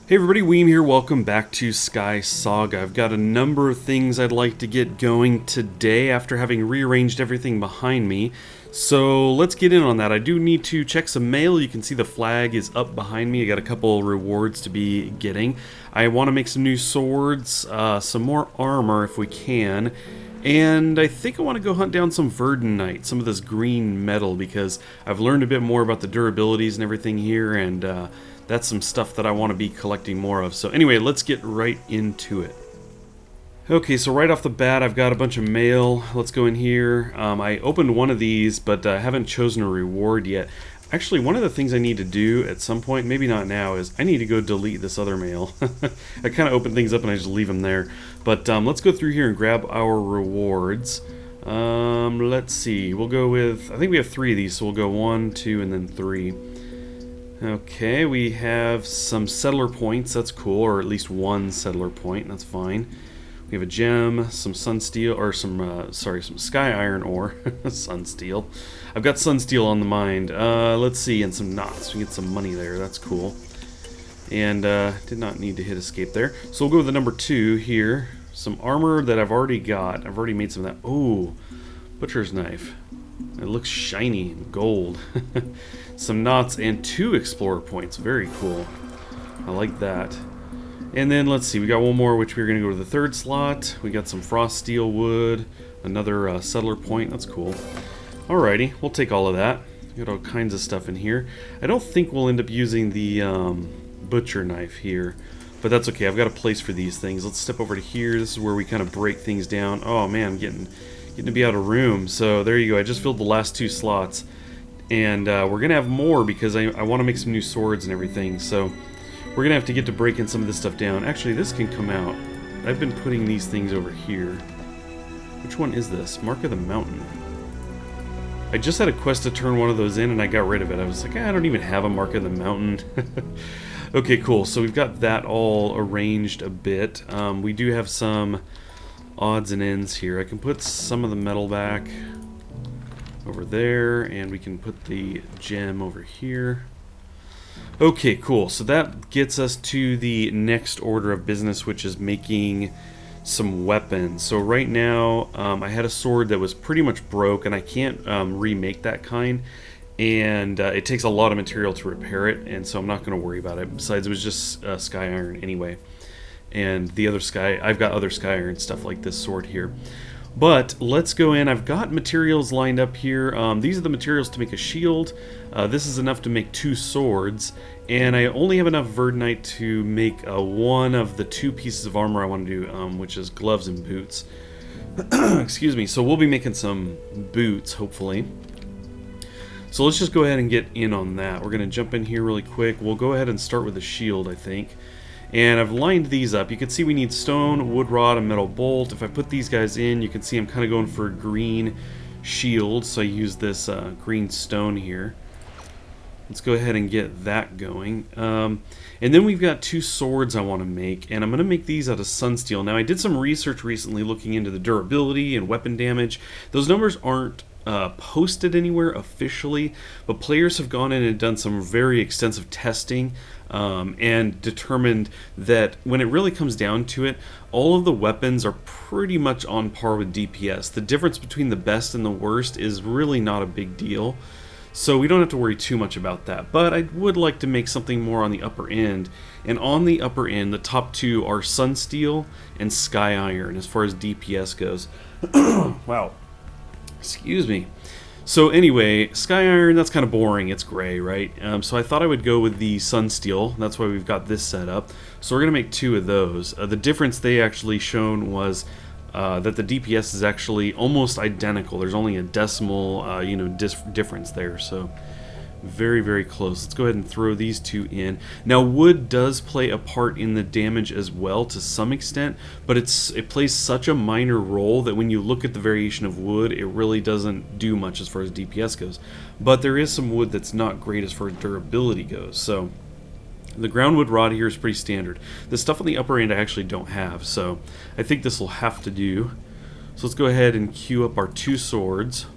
Hey everybody, Weem here. Welcome back to SkySaga. I've got a number of things I'd like to get going today after having rearranged everything behind me. So let's get in on that. I do need to check some mail. You can see the flag is up behind me. I got a couple rewards to be getting. I want to make some new swords, some more armor if we can. And I think I want to go hunt down some verdinite, some of this green metal, because I've learned a bit more about the durabilities and everything here, and that's some stuff that I want to be collecting more of. So anyway, let's get right into it. Okay, so right off the bat, I've got a bunch of mail. Let's go in here. I opened one of these, but I haven't chosen a reward yet. Actually, one of the things I need to do at some point, maybe not now, is I need to go delete this other mail. I kind of open things up and I just leave them there. But let's go through here and grab our rewards. Let's see. We'll go with, I think we have 3 of these, so we'll go 1, 2, and then 3. Okay, we have some settler points. That's cool, or at least 1 settler point. That's fine. We have a gem, some sunsteel, or some sky iron ore. Sunsteel. I've got sunsteel on the mind. Let's see, and some knots. We get some money there. That's cool. And did not need to hit escape there. So we'll go with the number 2 here. Some armor that I've already got. I've already made some of that. Ooh, butcher's knife. It looks shiny and gold. Some knots and 2 explorer points. Very cool. I like that. And then let's see, we got one more, which we're going to go to the 3rd slot. We got some frost steel wood, another settler point. That's cool. Alrighty, we'll take all of that. We got all kinds of stuff in here. I don't think we'll end up using the butcher knife here, but that's okay. I've got a place for these things. Let's step over to here. This is where we kind of break things down. Oh man, I'm getting to be out of room. So there you go. I just filled the last 2 slots. And we're going to have more because I want to make some new swords and everything. So we're going to have to get to breaking some of this stuff down. Actually, this can come out. I've been putting these things over here. Which one is this? Mark of the Mountain. I just had a quest to turn one of those in and I got rid of it. I was like, I don't even have a Mark of the Mountain. Okay, cool. So we've got that all arranged a bit. We do have some odds and ends here. I can put some of the metal back over there, and we can put the gem over here. Okay, cool. So that gets us to the next order of business, which is making some weapons. So right now, I had a sword that was pretty much broke, and I can't remake that kind, and it takes a lot of material to repair it, and so I'm not going to worry about it. Besides, it was just sky iron anyway. And the other I've got other sky iron stuff like this sword here. But let's go in. I've got materials lined up here. These are the materials to make a shield. This is enough to make 2 swords. And I only have enough verdinite to make one of the 2 pieces of armor I want to do, which is gloves and boots. Excuse me. So we'll be making some boots, hopefully. So let's just go ahead and get in on that. We're going to jump in here really quick. We'll go ahead and start with the shield, I think. And I've lined these up. You can see we need stone, wood rod, and metal bolt. If I put these guys in, you can see I'm kind of going for a green shield, so I use this green stone here. Let's go ahead and get that going. And then we've got 2 swords I want to make, and I'm going to make these out of sunsteel. Now, I did some research recently looking into the durability and weapon damage. Those numbers aren't posted anywhere officially, but players have gone in and done some very extensive testing and determined that when it really comes down to it, all of the weapons are pretty much on par with DPS. The difference between the best and the worst is really not a big deal, so we don't have to worry too much about that. But I would like to make something more on the upper end, and on the upper end, the top 2 are sunsteel and sky iron as far as DPS goes. Wow. Excuse me. So anyway, sky iron, that's kind of boring. It's gray, right? So I thought I would go with the sunsteel. That's why we've got this set up. So we're going to make 2 of those. The difference they actually shown was that the DPS is actually almost identical. There's only a decimal, difference there. So very, very close. Let's go ahead and throw these 2 in. Now, wood does play a part in the damage as well to some extent, but it plays such a minor role that when you look at the variation of wood, it really doesn't do much as far as DPS goes. But there is some wood that's not great as far as durability goes. So the groundwood rod here is pretty standard. The stuff on the upper end I actually don't have, so I think this will have to do. So let's go ahead and queue up our 2 swords.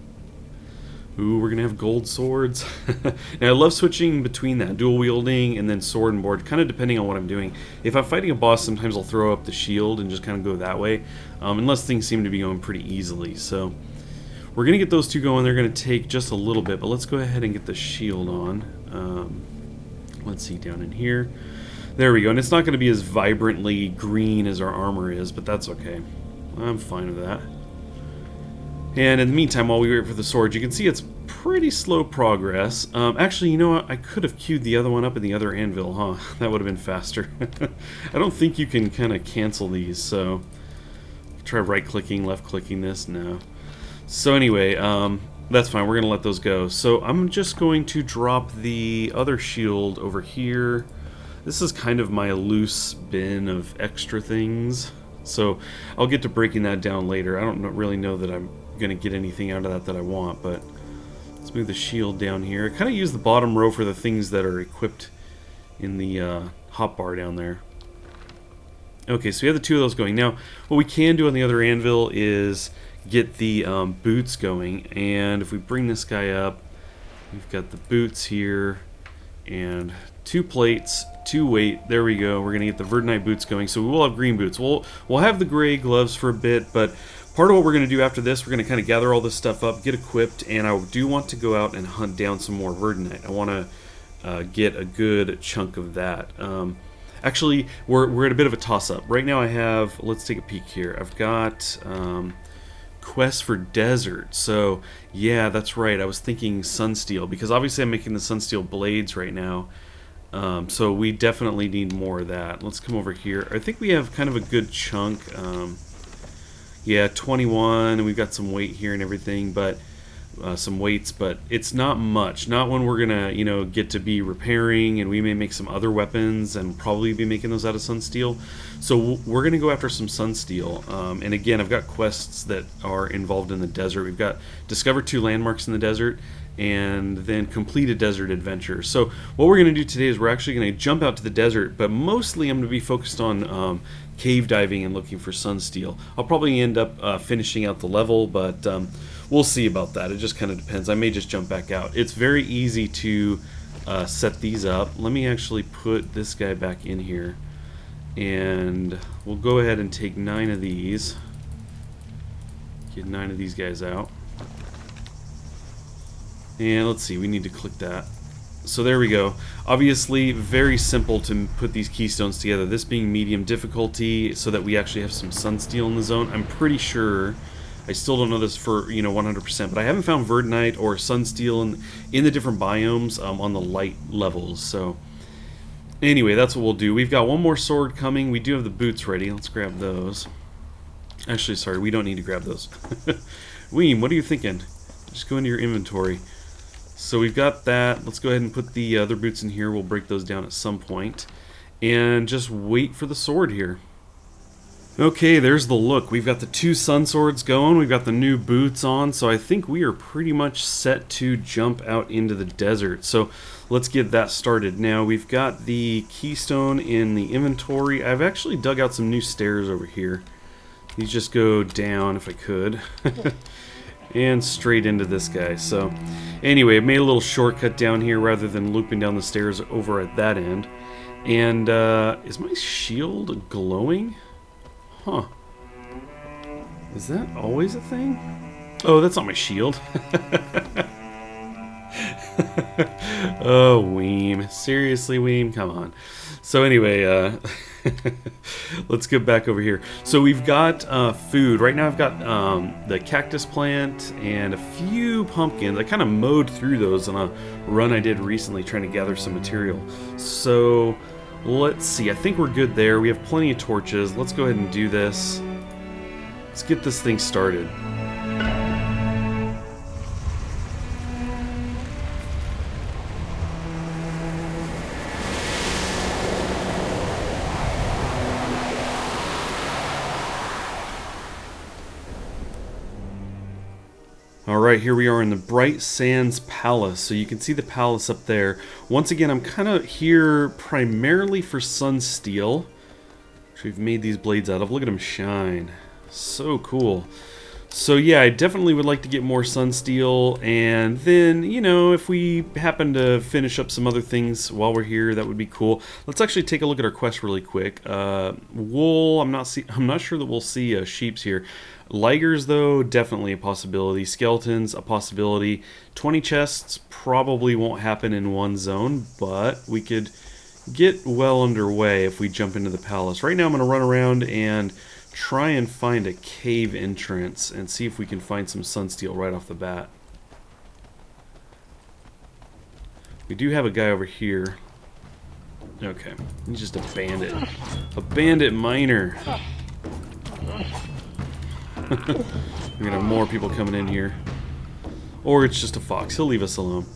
Ooh, we're gonna have gold swords. Now I love switching between that dual wielding and then sword and board, kind of depending on what I'm doing. If I'm fighting a boss, sometimes I'll throw up the shield and just kind of go that way, unless things seem to be going pretty easily. So we're gonna get those two going. They're gonna take just a little bit, but let's go ahead and get the shield on. Let's see, down in here. There we go, and it's not gonna be as vibrantly green as our armor is, but that's okay. I'm fine with that. And in the meantime, while we wait for the sword, you can see it's pretty slow progress. Actually, you know what? I could have queued the other one up in the other anvil, huh? That would have been faster. I don't think you can kind of cancel these, so... Try right-clicking, left-clicking this. No. So anyway, that's fine. We're going to let those go. So I'm just going to drop the other shield over here. This is kind of my loose bin of extra things. So I'll get to breaking that down later. I don't really know that I'm going to get anything out of that I want, but let's move the shield down here. I kind of use the bottom row for the things that are equipped in the hotbar down there. Okay, so we have the two of those going. Now, what we can do on the other anvil is get the boots going, and if we bring this guy up, we've got the boots here, and 2 plates, 2 weight. There we go. We're going to get the Verdinite boots going, so we will have green boots. We'll have the gray gloves for a bit, but part of what we're going to do after this, we're going to kind of gather all this stuff up, get equipped, and I do want to go out and hunt down some more Verdinite. I want to get a good chunk of that. Actually, we're at a bit of a toss-up. Right now I have, let's take a peek here. I've got quests for desert. So, yeah, that's right. I was thinking Sunsteel, because obviously I'm making the Sunsteel blades right now. So we definitely need more of that. Let's come over here. I think we have kind of a good chunk. Yeah, 21, and we've got some weight here and everything, but some weights, but it's not much. Not when we're gonna, you know, get to be repairing, and we may make some other weapons and probably be making those out of Sunsteel. So we're gonna go after some Sunsteel. And again, I've got quests that are involved in the desert. We've got discover 2 landmarks in the desert, and then complete a desert adventure. So what we're going to do today is we're actually going to jump out to the desert, but mostly I'm going to be focused on cave diving and looking for Sunsteel. I'll probably end up finishing out the level, but we'll see about that. It just kind of depends. I may just jump back out. It's very easy to set these up. Let me actually put this guy back in here, and we'll go ahead and take 9 of these. Get 9 of these guys out. And let's see, we need to click that. So there we go. Obviously, very simple to put these keystones together. This being medium difficulty, so that we actually have some Sunsteel in the zone. I'm pretty sure, I still don't know this for 100%, but I haven't found Verdinite or Sunsteel in the different biomes on the light levels. So anyway, that's what we'll do. We've got one more sword coming. We do have the boots ready. Let's grab those. Actually, sorry, we don't need to grab those. Weem, what are you thinking? Just go into your inventory. So we've got that. Let's go ahead and put the other boots in here. We'll break those down at some point. And just wait for the sword here. Okay, there's the look. We've got the 2 sun swords going. We've got the new boots on. So I think we are pretty much set to jump out into the desert. So let's get that started. Now we've got the keystone in the inventory. I've actually dug out some new stairs over here. These just go down if I could. And straight into this guy. So anyway, I made a little shortcut down here rather than looping down the stairs over at that end. And is my shield glowing? Huh. Is that always a thing? Oh, that's not my shield. Oh, Weem. Seriously, Weem? Come on. So anyway, let's get back over here. So we've got food. Right now I've got the cactus plant and a few pumpkins. I kind of mowed through those on a run I did recently trying to gather some material. So let's see. I think we're good there. We have plenty of torches. Let's go ahead and do this. Let's get this thing started. Alright, here we are in the Bright Sands Palace. So you can see the palace up there. Once again, I'm kind of here primarily for Sunsteel, which we've made these blades out of. Look at them shine. So cool. So yeah, I definitely would like to get more sunsteel, and then, you know, if we happen to finish up some other things while we're here, that would be cool. Let's actually take a look at our quest really quick. Wool, I'm not sure that we'll see sheeps here. Ligers, though, definitely a possibility. Skeletons, a possibility. 20 chests probably won't happen in one zone, but we could get well underway if we jump into the palace. Right now I'm going to run around and try and find a cave entrance and see if we can find some sunsteel right off the bat. We do have a guy over here. Okay, he's just a bandit. A bandit miner. We're gonna have more people coming in here. Or it's just a fox. He'll leave us alone.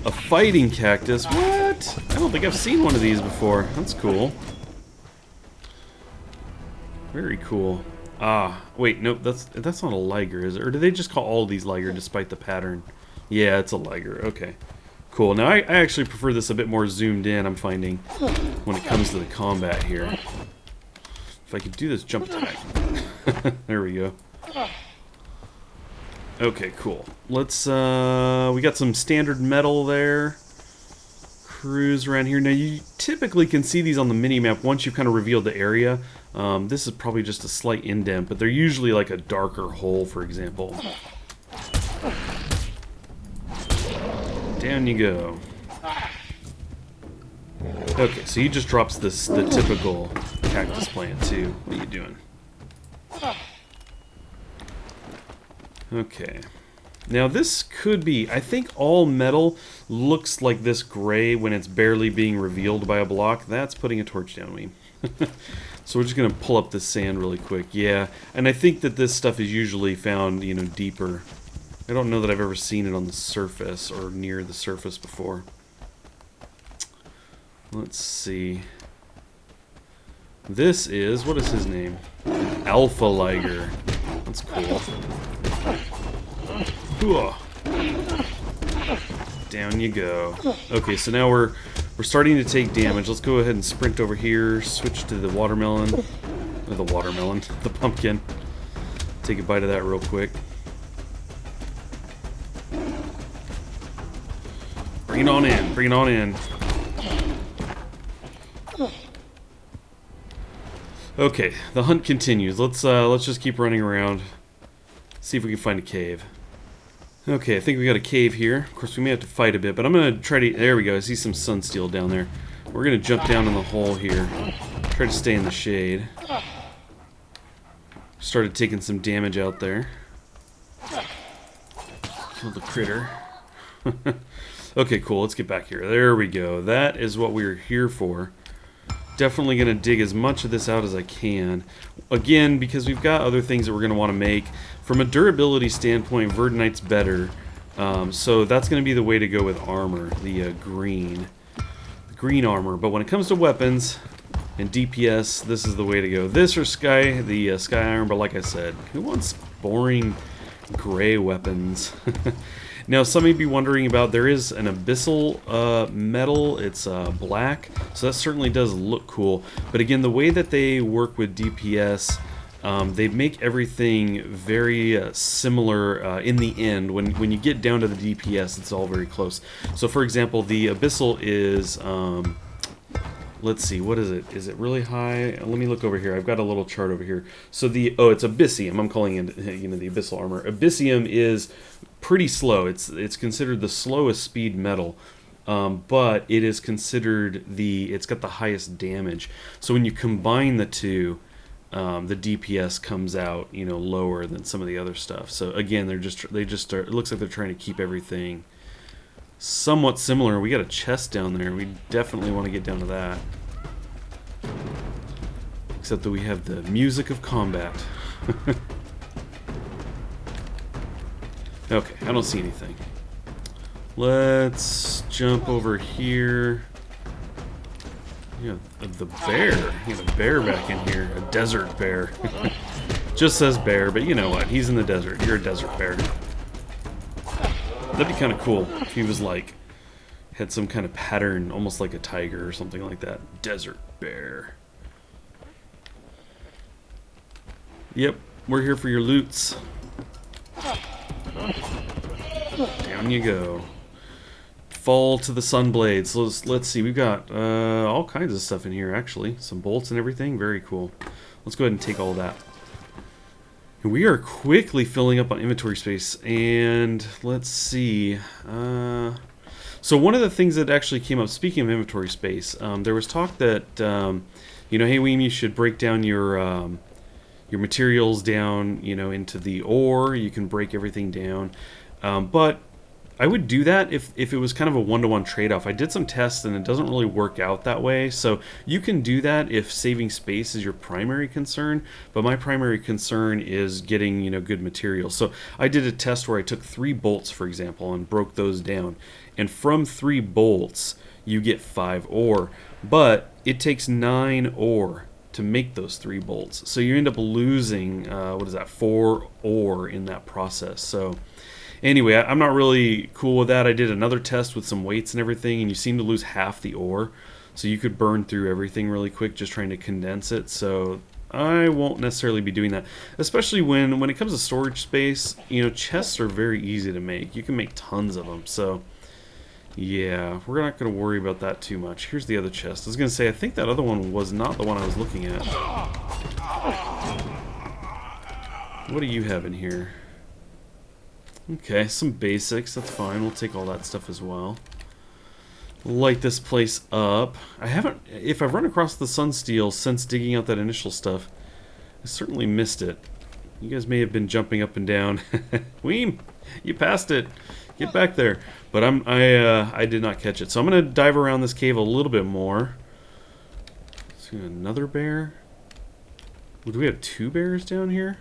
A fighting cactus? What? I don't think I've seen one of these before. That's cool. Very cool. Ah, wait, nope, that's not a liger, is it? Or do they just call all these liger despite the pattern? Yeah, it's a liger. Okay. Cool. Now, I actually prefer this a bit more zoomed in, I'm finding, when it comes to the combat here. If I could do this jump attack. There we go. Okay, cool. Let's, we got some standard metal there. Cruise around here. Now, you typically can see these on the mini-map once you've kind of revealed the area. This is probably just a slight indent, but they're usually like a darker hole, for example. Down you go. Okay, so he just drops the typical cactus plant, too. What are you doing? Okay. Now this could be, I think all metal looks like this gray when it's barely being revealed by a block. That's putting a torch down, Weem. So we're just going to pull up this sand really quick. Yeah, and I think that this stuff is usually found, you know, deeper. I don't know that I've ever seen it on the surface or near the surface before. Let's see. This is, what is his name? Alpha Liger. That's cool. Ooh. Down you go. Okay, so now we're starting to take damage. Let's go ahead and sprint over here, switch to the watermelon. Or the watermelon, the pumpkin. Take a bite of that real quick. Bring it on in, bring it on in. Okay, the hunt continues. Let's just keep running around. See if we can find a cave. Okay, I think we got a cave here. Of course, we may have to fight a bit, but I'm going to try to... There we go, I see some sunsteel down there. We're going to jump down in the hole here. Try to stay in the shade. Started taking some damage out there. Killed a critter. Okay, cool, let's get back here. There we go. That is what we were here for. Definitely going to dig as much of this out as I can. Again, because we've got other things that we're going to want to make. From a durability standpoint, Verdonite's better. So that's going to be the way to go with armor, the green armor. But when it comes to weapons and DPS, this is the way to go. This or the Sky Iron, but like I said, who wants boring gray weapons? Now, some may be wondering about, there is an abyssal metal. It's black, so that certainly does look cool. But again, the way that they work with DPS, they make everything very similar in the end. When you get down to the DPS, it's all very close. So, for example, the abyssal is... let's see, what is it? Is it really high? Let me look over here. I've got a little chart over here. So it's Abyssium. I'm calling it, you know, the abyssal armor. Abyssium is pretty slow. It's considered the slowest speed metal, but it is considered it's got the highest damage. So when you combine the two, the DPS comes out, you know, lower than some of the other stuff. So again, they just it looks like they're trying to keep everything somewhat similar. We got a chest down there. We definitely want to get down to that. Except that we have the music of combat. Okay, I don't see anything. Let's jump over here. Yeah, the bear. You got a bear back in here. A desert bear. Just says bear, but you know what? He's in the desert. You're a desert bear. That'd be kind of cool if he was like, had some kind of pattern, almost like a tiger or something like that. Desert bear. Yep, We're here for your loots. Down you go. Fall to the sunblades. So let's see. We've got all kinds of stuff in here, actually. Some bolts and everything. Very cool. Let's go ahead and take all that. And we are quickly filling up on inventory space. And let's see. So one of the things that actually came up, speaking of inventory space, there was talk that, you know, hey, Weem, you should break down your materials down, you know, into the ore. You can break everything down. But I would do that if it was kind of a one-to-one trade-off. I did some tests and it doesn't really work out that way. So you can do that if saving space is your primary concern. But my primary concern is getting, you know, good materials. So I did a test where I took 3 bolts, for example, and broke those down. And from 3 bolts, you get 5 ore. But it takes 9 ore to make those 3 bolts. So you end up losing, 4 ore in that process. So anyway, I'm not really cool with that. I did another test with some weights and everything, and you seem to lose half the ore. So you could burn through everything really quick just trying to condense it. So I won't necessarily be doing that. Especially when it comes to storage space, you know, chests are very easy to make. You can make tons of them. So yeah, we're not going to worry about that too much. Here's the other chest. I was going to say, I think that other one was not the one I was looking at. What do you have in here? Okay, some basics. That's fine. We'll take all that stuff as well. Light this place up. I haven't... If I've run across the sunsteel since digging out that initial stuff, I certainly missed it. You guys may have been jumping up and down. Weem, you passed it. Get back there. But I did not catch it. So I'm going to dive around this cave a little bit more. See another bear? Do we have 2 bears down here?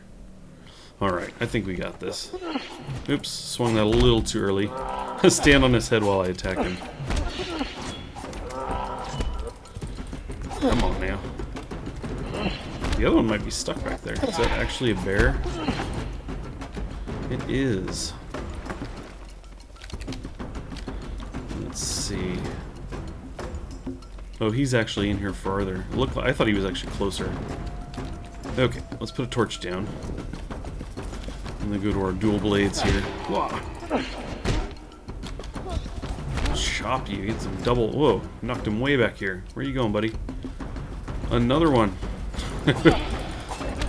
Alright, I think we got this. Oops, swung that a little too early. Stand on his head while I attack him. Come on now. The other one might be stuck back there. Is that actually a bear? It is. Let's see. Oh, he's actually in here farther. Look, I thought he was actually closer. Okay, let's put a torch down. And then go to our dual blades here. Chop you, get some double. Whoa, knocked him way back here. Where are you going, buddy? Another one.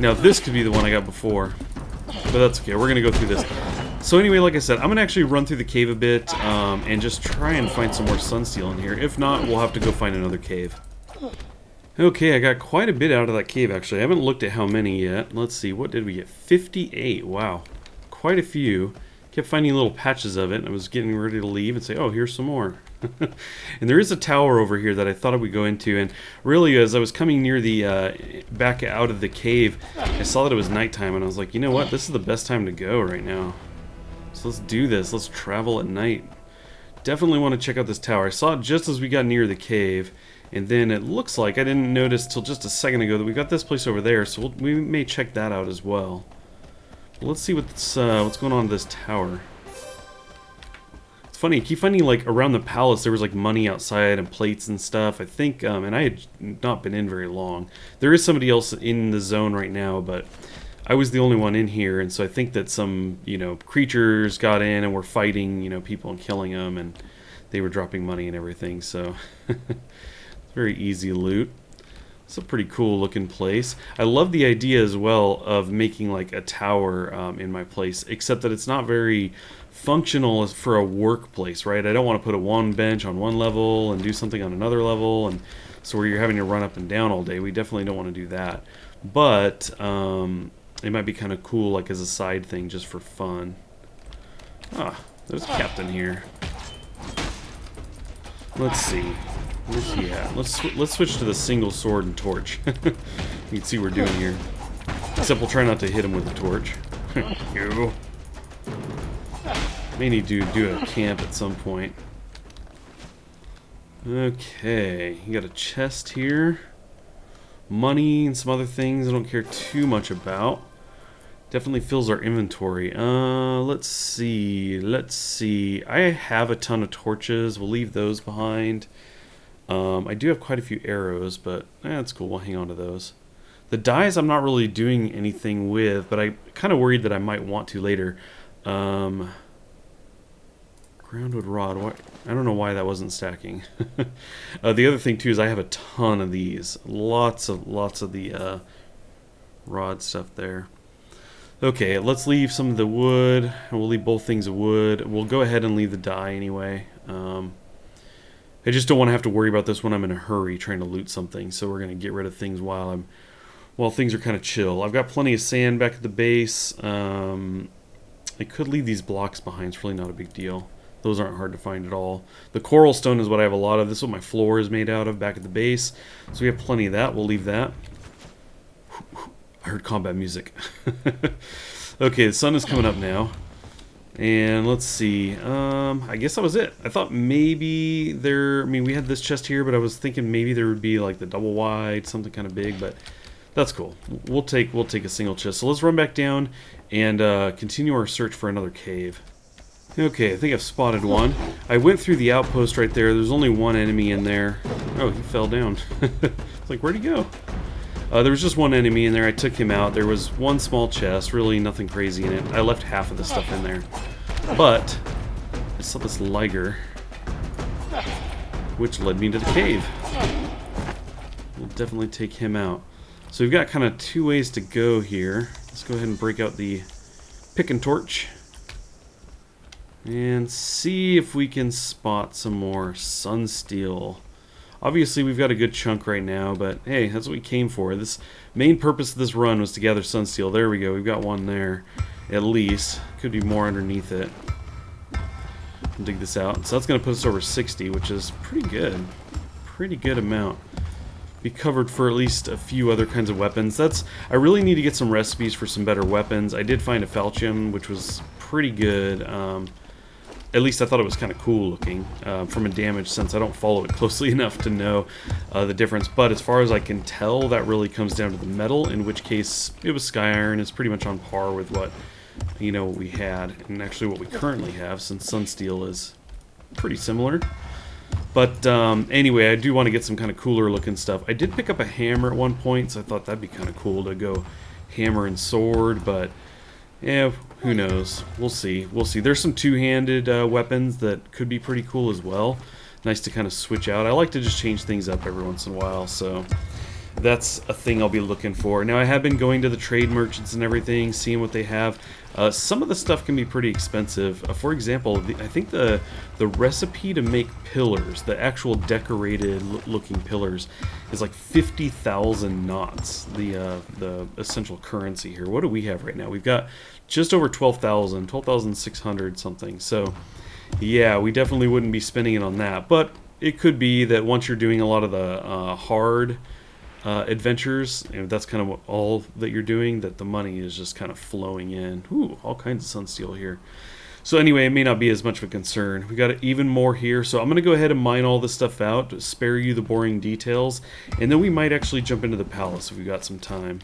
Now this could be the one I got before, but that's okay. We're gonna go through this. So anyway, like I said, I'm gonna actually run through the cave a bit and just try and find some more sunsteel in here. If not, we'll have to go find another cave. Okay, I got quite a bit out of that cave, actually. I haven't looked at how many yet. Let's see, what did we get? 58, wow. Quite a few. Kept finding little patches of it, and I was getting ready to leave and say, oh, here's some more. And there is a tower over here that I thought I would go into, and really, as I was coming near the, back out of the cave, I saw that it was nighttime, and I was like, you know what? This is the best time to go right now. So let's do this. Let's travel at night. Definitely want to check out this tower. I saw it just as we got near the cave. And then it looks like, I didn't notice till just a second ago that we got this place over there, so we may check that out as well. But let's see what's going on in this tower. It's funny, I keep finding like around the palace there was like money outside and plates and stuff. I think, and I had not been in very long. There is somebody else in the zone right now, but I was the only one in here, and so I think that some, you know, creatures got in and were fighting, you know, people and killing them, and they were dropping money and everything, so... Very easy loot. It's a pretty cool looking place. I love the idea as well of making like a tower in my place, except that it's not very functional for a workplace, right? I don't want to put one bench on one level and do something on another level, and so where you're having to run up and down all day. We definitely don't want to do that. But it might be kind of cool like as a side thing just for fun. Ah, there's a captain here. Let's see. Where's he at? Let's switch to the single sword and torch. You can see what we're doing here. Except we'll try not to hit him with the torch. You. May need to do a camp at some point. Okay, you got a chest here. Money and some other things I don't care too much about. Definitely fills our inventory. Let's see. I have a ton of torches. We'll leave those behind. I do have quite a few arrows, but that's cool. We'll hang on to those. The dyes I'm not really doing anything with, but I kind of worried that I might want to later. Groundwood rod. What? I don't know why that wasn't stacking. The other thing too is I have a ton of these. Lots of the rod stuff there. Okay, let's leave some of the wood, and we'll leave both things of wood. We'll go ahead and leave the dye anyway. I just don't want to have to worry about this when I'm in a hurry trying to loot something, so we're going to get rid of things while things are kind of chill. I've got plenty of sand back at the base. I could leave these blocks behind. It's really not a big deal. Those aren't hard to find at all. The coral stone is what I have a lot of. This is what my floor is made out of back at the base, so we have plenty of that. We'll leave that. I heard combat music. Okay, the sun is coming up now. And let's see. I guess that was it. I thought maybe I mean, we had this chest here, but I was thinking maybe there would be like the double wide, something kind of big, but that's cool. We'll take a single chest. So let's run back down and continue our search for another cave. Okay, I think I've spotted one. I went through the outpost right there. There's only one enemy in there. Oh, he fell down. It's like, where'd he go? There was just one enemy in there. I took him out. There was one small chest, really nothing crazy in it. I left half of the stuff in there. But I saw this liger, which led me to the cave. We'll definitely take him out. So we've got kind of two ways to go here. Let's go ahead and break out the pick and torch and see if we can spot some more sunsteel. Obviously, we've got a good chunk right now, but hey, that's what we came for. This main purpose of this run was to gather sunsteel. There we go. We've got one there, at least. Could be more underneath it. Dig this out. So that's going to put us over 60, which is pretty good. Pretty good amount. Be covered for at least a few other kinds of weapons. I really need to get some recipes for some better weapons. I did find a falchion, which was pretty good. At least I thought it was kind of cool looking from a damage sense. I don't follow it closely enough to know the difference, but as far as I can tell, that really comes down to the metal, in which case it was sky iron. It's pretty much on par with what we had, and actually what we currently have, since sunsteel is pretty similar. But anyway, I do want to get some kind of cooler looking stuff. I did pick up a hammer at one point, so I thought that'd be kind of cool to go hammer and sword, but yeah, who knows? We'll see. We'll see. There's some two-handed weapons that could be pretty cool as well. Nice to kind of switch out. I like to just change things up every once in a while, so that's a thing I'll be looking for. Now, I have been going to the trade merchants and everything, seeing what they have. Some of the stuff can be pretty expensive. For example, I think the recipe to make pillars, the actual decorated looking pillars, is like 50,000 knots, the essential currency here. What do we have right now? We've got just over 12,000, 12,600 something. So yeah, we definitely wouldn't be spending it on that. But it could be that once you're doing a lot of the hard adventures, that's kind of all that you're doing, that the money is just kind of flowing in. Ooh, all kinds of sunsteel here. So anyway, it may not be as much of a concern. We got even more here, so I'm going to go ahead and mine all this stuff out, spare you the boring details, and then we might actually jump into the palace if we've got some time.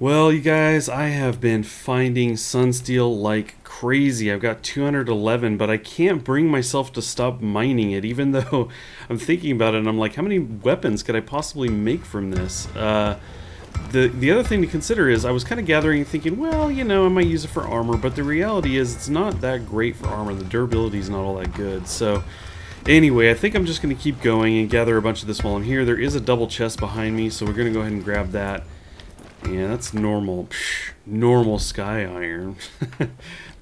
Well, you guys, I have been finding sunsteel like crazy. I've got 211, but I can't bring myself to stop mining it, even though I'm thinking about it, and I'm like, how many weapons could I possibly make from this? The other thing to consider is I was kind of gathering, thinking, well, I might use it for armor, but the reality is it's not that great for armor. The durability is not all that good, so anyway, I think I'm just going to keep going and gather a bunch of this while I'm here. There is a double chest behind me, so we're going to go ahead and grab that. Yeah, that's normal sky iron.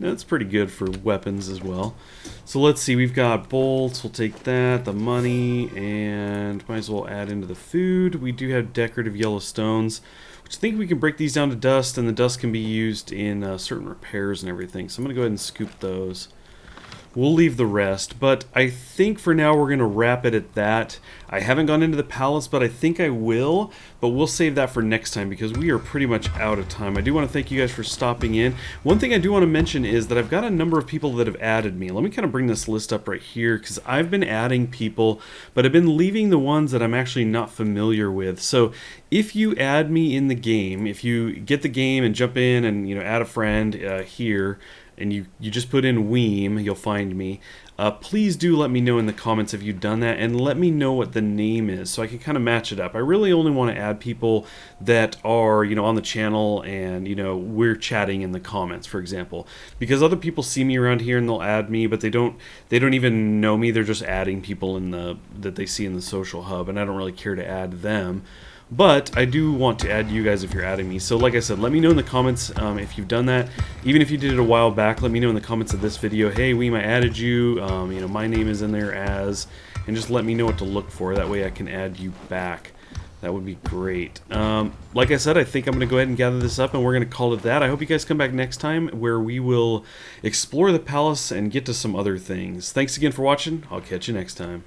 That's pretty good for weapons as well. So let's see, we've got bolts, we'll take that, the money, and might as well add into the food. We do have decorative yellow stones, which I think we can break these down to dust, and the dust can be used in certain repairs and everything. So I'm going to go ahead and scoop those. We'll leave the rest, but I think for now we're going to wrap it at that. I haven't gone into the palace, but I think I will, but we'll save that for next time because we are pretty much out of time. I do want to thank you guys for stopping in. One thing I do want to mention is that I've got a number of people that have added me. Let me kind of bring this list up right here because I've been adding people, but I've been leaving the ones that I'm actually not familiar with. So if you add me in the game, if you get the game and jump in and add a friend here, and you just put in Weem, you'll find me. Please do let me know in the comments if you've done that, and let me know what the name is so I can kind of match it up. I really only want to add people that are, on the channel and, we're chatting in the comments, for example. Because other people see me around here and they'll add me, but they don't even know me. They're just adding people that they see in the social hub, and I don't really care to add them. But I do want to add you guys if you're adding me. So like I said, let me know in the comments if you've done that. Even if you did it a while back, let me know in the comments of this video. Hey, Weem, I added you. My name is in there as, and just let me know what to look for. That way I can add you back. That would be great. Like I said, I think I'm going to go ahead and gather this up, and we're going to call it that. I hope you guys come back next time where we will explore the palace and get to some other things. Thanks again for watching. I'll catch you next time.